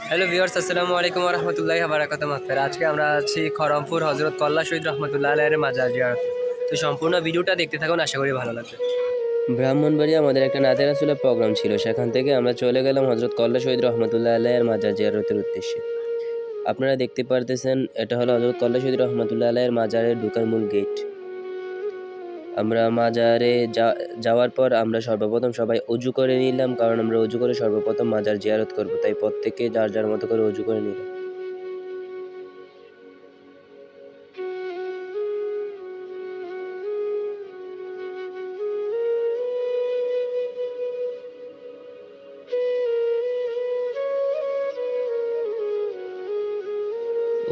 Hello viewers, আসসালামু আলাইকুম ওয়া রাহমাতুল্লাহি ওয়া বারাকাতুহু। মাগফিরাত। আজকে আমরা আছি খড়মপুর হযরত কল্লা শহীদ রহমাতুল্লাহ আলাইহির মাজার জিয়ারতে। তো সম্পূর্ণ ভিডিওটা দেখতে থাকুন, আশা করি ভালো লাগবে। ব্রাহ্মণবাড়িয়া আমাদের একটা নাতে রাসূলের প্রোগ্রাম ছিল, সেখান থেকে আমরা চলে গেলাম হযরত কল্লা শহীদ রহমাতুল্লাহ আলাইহির মাজার জিয়ারতের উদ্দেশ্যে। আপনারা দেখতে পারতেছেন, এটা হলো হযরত কল্লা শহীদ রহমাতুল্লাহ আলাইহির মাজারের ঢোকার মূল গেট। আমরা মাজারে যাওয়ার পর আমরা সর্বপ্রথম সবাই অজু করে নিলাম, কারণ আমরা অজু করে সর্বপ্রথম মাজার জিয়ারত করব, তাই প্রত্যেকে যার যার মতো করে অজু করে নিলাম।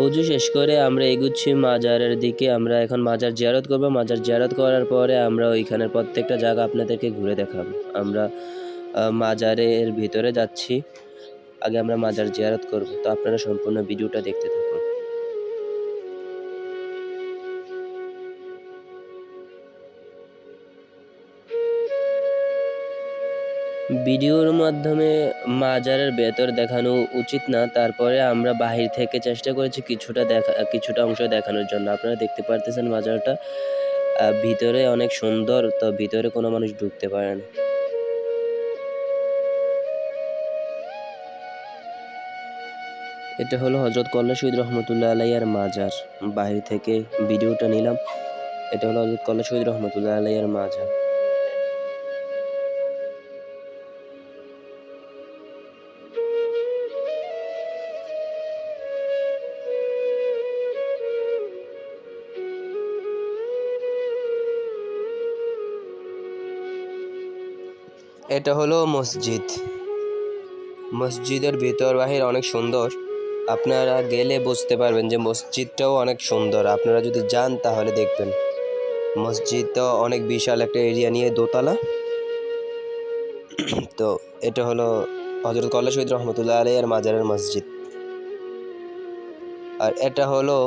অজু শেষ করে আমরা এগুচ্ছি মাজারের দিকে। আমরা এখন মাজার জিয়ারত করব। মাজার জিয়ারত করার পরে আমরা ওইখানের প্রত্যেকটা জায়গা আপনাদেরকে ঘুরে দেখাবো। আমরা মাজারের ভিতরে যাচ্ছি। আগে আমরা মাজার জিয়ারত করব, তো আপনারা সম্পূর্ণ ভিডিওটা দেখতে থাকুন। ভিডিওর মাধ্যমে মাজারের ভেতর দেখানো উচিত না, তারপরে আমরা বাহির থেকে চেষ্টা করেছি কিছুটা অংশ দেখানোর জন্য। আপনারা দেখতে পারতেছেন মাজারটা ভিতরে অনেক সুন্দর, তো ভিতরে কোনো মানুষ ঢুকতে পারে না। এটা হলো হযরত কল্লা শহীদ রহমতুল্লাহ আলাইহির মাজার। বাহির থেকে ভিডিওটা নিলাম। এটা হলো হযরত কল্লা শহীদ রহমতুল্লাহ আলাইহির মাজার। এটা হলো মসজিদ। মসজিদের ভিতর বাহির অনেক সুন্দর। আপনারা গেলে বুঝতে পারবেন যে মসজিদটাও অনেক সুন্দর। আপনারা যদি যান তাহলে দেখবেন। মসজিদটা অনেক বিশাল একটা এরিয়া নিয়ে, দোতলা। তো এটা হলো হযরত কল্লা শহীদ রহমতুল্লাহ আলাইহির মাজারের মসজিদ। আর এটা হলো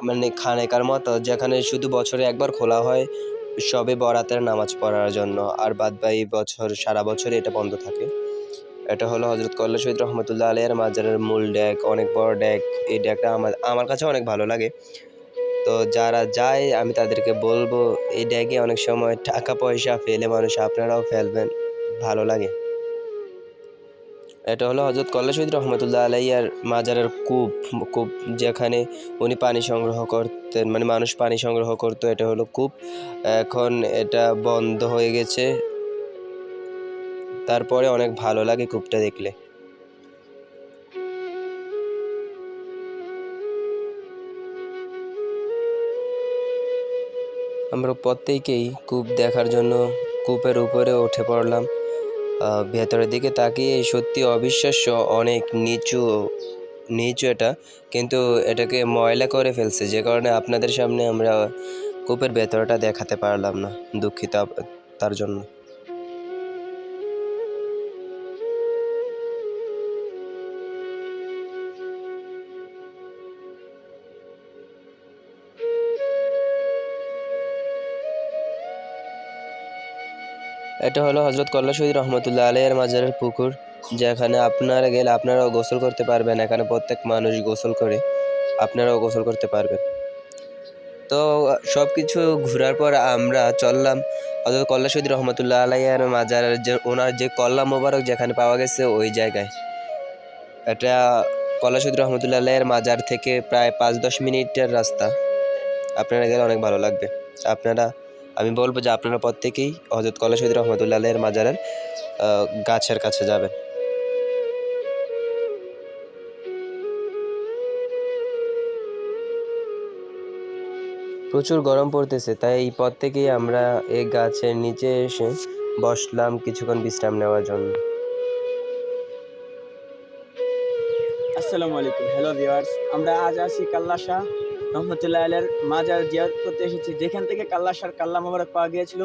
মানে খানেকার মতো, যেখানে শুধু বছরে একবার খোলা হয় শবে বরাতের নামাজ পড়ার জন্য, আর বাদবাকি বছর সারা বছর এটা বন্ধ থাকে। এটা হলো হযরত কল্লা শহীদ রহমতুল্লাহ আলাইহির মাজারের মূল ডেক, অনেক বড় ডেক। এই ডেকটা আমার কাছে অনেক ভালো লাগে। তো যারা যায় আমি তাদেরকে বলবো, এই ডেকে অনেক সময় টাকা পয়সা ফেলে মানুষ, আপনারাও ফেলবেন, ভালো লাগে। এটা হলো হযরত কল্লা শহীদ রহমতুল্লাহ আলাইহির মাজারের কূপ। কূপ যেখানে উনি পানি সংগ্রহ করতেন, মানে মানুষ পানি সংগ্রহ করতো। এটা হলো কূপ। এখন এটা বন্ধ হয়ে গেছে, তারপরে অনেক ভালো লাগে কূপটা দেখলে। আমরা প্রত্যেকেই কূপ দেখার জন্য কূপের উপরে উঠে পড়লাম। ভেতরের দিকে তাকিয়ে সত্যি অবিশ্বাস্য, অনেক নিচু নিচু এটা, কিন্তু এটাকে ময়লা করে ফেলছে, যে কারণে আপনাদের সামনে আমরা কূপের ভেতরটা দেখাতে পারলাম না। দুঃখিত তার জন্য। এটা হলো হযরত কল্লা শহীদ রহমতুল্লাহ আলাইহির মাজারের পুকুর, যেখানে আপনারা গেলে আপনারাও গোসল করতে পারবেন। এখানে প্রত্যেক মানুষ গোসল করে, আপনারাও গোসল করতে পারবেন। তো সবকিছু ঘোরার পর আমরা চললাম হযরত কল্লা শহীদ রহমতুল্লাহ আলাইহির মাজারের যে ওনার যে কল্লা মোবারক যেখানে পাওয়া গেছে ওই জায়গায়। এটা কল্লা শহীদ রহমতুল্লাহ আলাইহির মাজার থেকে প্রায় 5-10 মিনিটের রাস্তা। আপনারা গেলে অনেক ভালো লাগবে। আমি বলবো যে আপনারা প্রত্যেকেই হযরত কল্লা শহীদ রহমতুল্লাহ আলাইহির মাজারের গাছের কাছে যাবেন। প্রচুর গরম পড়তেছে, তাই এই পথ থেকেই আমরা এই গাছের নিচে এসে বসলাম কিছুক্ষণ বিশ্রাম নেওয়ার জন্য। আসসালামু আলাইকুম, হ্যালো ভিউয়ার্স। আমরা আজ আছি কাল্লা শাহ রহমতুল্লাহ আলাইহির মাজার জিয়ারত করতে এসেছি, যেখান থেকে কাল্লা শাহর কাল্লা মোবারক পাওয়া গিয়েছিল।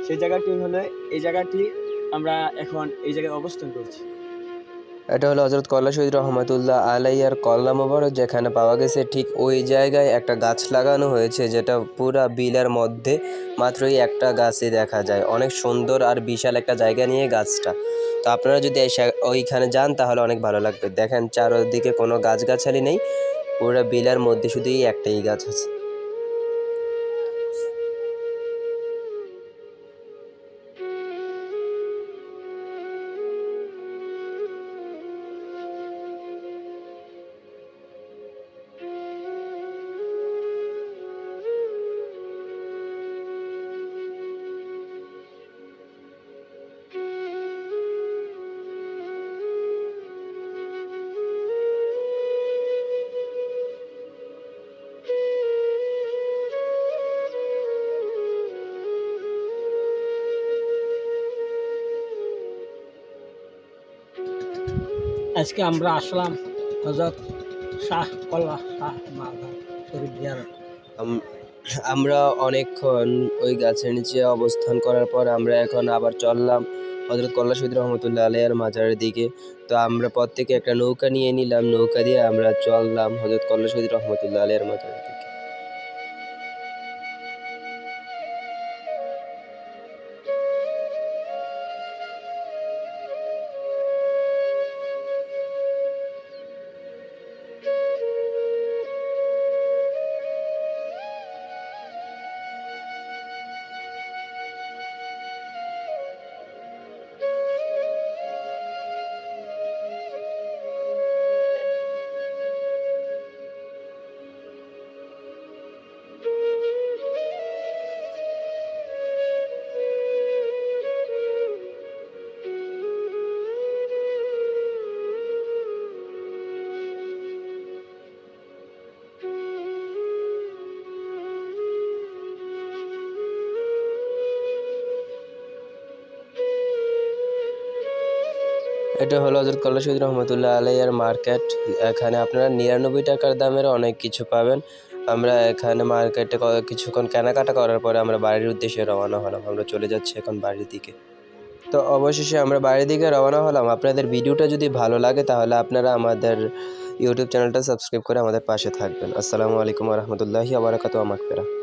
সেই জায়গাটি হলো এই জায়গাটি। আমরা এখন এই জায়গায় অবস্থান করছি। এটা হলো হযরত কল্লা শহীদ রহমাতুল্লাহ আলাইহির কল্লা মোবারক, যেখানে পাওয়া গেছে ঠিক ওই জায়গায় একটা গাছ লাগানো হয়েছে, যেটা পুরা বিলের মধ্যে মাত্রই একটা গাছই দেখা যায়। অনেক সুন্দর আর বিশাল একটা জায়গা নিয়ে গাছটা। তো আপনারা যদি ওইখানে যান তাহলে অনেক ভালো লাগবে। দেখেন চারদিকে কোনো গাছগাছালি নেই, পুরা বিলের মধ্যে শুধুই একটাই গাছ আছে। আজকে আমরা আসলাম হযরত শাহ কল্লা শাহ মাজার শরীফ জিয়ারত। আম- আমরা অনেকক্ষণ ওই গাছের নিচে অবস্থান করার পর আমরা এখন আবার চললাম হযরত কল্লা শহীদ রহমতুল্লাহ আলাইহির মাজারের দিকে। তো আমরা প্রত্যেকে একটা নৌকা নিয়ে নিলাম, নৌকা দিয়ে আমরা চললাম হযরত কল্লা শহীদ রহমতুল্লাহ আলাইহির মাজারের দিকে। এটা হলো হযরত কল্লা শহীদ রহমতুল্লাহ আলাইহির মার্কেট। এখানে আপনারা 99 টাকার দামের অনেক কিছু পাবেন। আমরা এখানে মার্কেটে কিছুক্ষণ কেনাকাটা করার পরে আমরা বাড়ির উদ্দেশ্যে রওনা হলাম। আমরা চলে যাচ্ছি এখন বাড়ির দিকে। তো অবশেষে আমরা বাড়ির দিকে রওনা হলাম। আপনাদের ভিডিওটা যদি ভালো লাগে তাহলে আপনারা আমাদের ইউটিউব চ্যানেলটা সাবস্ক্রাইব করে আমাদের পাশে থাকবেন। আসসালামু আলাইকুম ওয়া রাহমাতুল্লাহি ওয়া বারাকাতুহু।